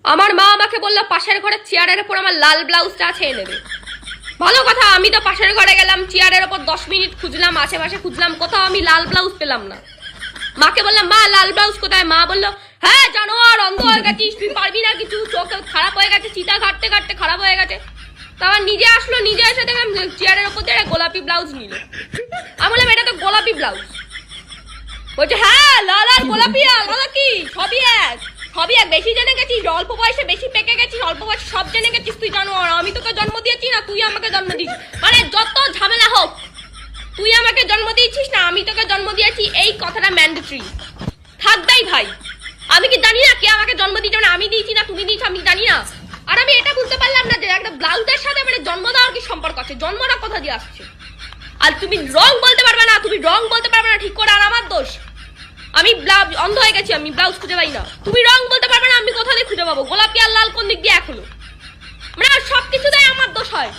আমার মা আমাকে বললো পাশের ঘরের চেয়ারের উপর আমার লাল ব্লাউজটা আছে নেবে। ভালো কথা, আমি তো পাশের ঘরে গেলাম, চেয়ারের ওপর 10 মিনিট খুঁজলাম, আশেপাশে খুঁজলাম, কোথাও আমি লাল ব্লাউজ পেলাম না। মাকে বললাম মা লাল ব্লাউজ কোথায়? মা বললো হ্যাঁ জানোয়ার, অন্ধ হয়ে গেছিস, তুই পারবি না কিছু, চোখ খারাপ হয়ে গেছে, চিতা কাটতে কাটতে খারাপ হয়ে গেছে। তারপর নিজে আসলো, নিজে এসে দেখলাম চেয়ারের ওপর দিয়ে গোলাপি ব্লাউজ নিল। আমি বললাম এটা তো গোলাপি ব্লাউজ। বলছে হ্যাঁ লাল আর গোলাপি আলাদা কি, সবই এক, সবই এক। বেশি জেনে গেছিস, অল্প বয়সে বেশি পেকে গেছিস, অল্প বয়সে সব জেনে গেছিস তুই জানোয়ার। আমি তোকে জন্ম দিয়েছি না তুই আমাকে জন্ম দিয়েছিস, মানে যত ঝামেলা হোক তুই আমাকে জন্ম দিয়েছিস না আমি তোকে জন্ম দিয়েছি, এই কথাটা ম্যান্ডেটরি থাকবেই ভাই। আমি কি জানি না কে আমাকে জন্ম দিয়েছে, মানে আমি দিয়েছি না তুমি দিয়েছো আমি জানি না। আর আমি এটা বুঝতে পারলাম না যে একটা ব্লাউজের সাথে মানে জন্ম দেওয়ার কি সম্পর্ক আছে, জন্মটা কোথা দিয়ে আসছে। আর তুমি রং বলতে পারবে না, তুমি রং বলতে পারবে না ঠিক করে, আর আমার দোষ, আমি অন্ধ হয়ে গেছি, আমি ব্লাউজ খুঁজে পাই না। তুমি রং বলতে পারবে না, আমি কোথা দিয়ে খুঁজে পাবো? গোলাপি আর লাল কোন দিক দিয়ে এক হলো? মানে সবকিছুতেই আমার দোষ হয়।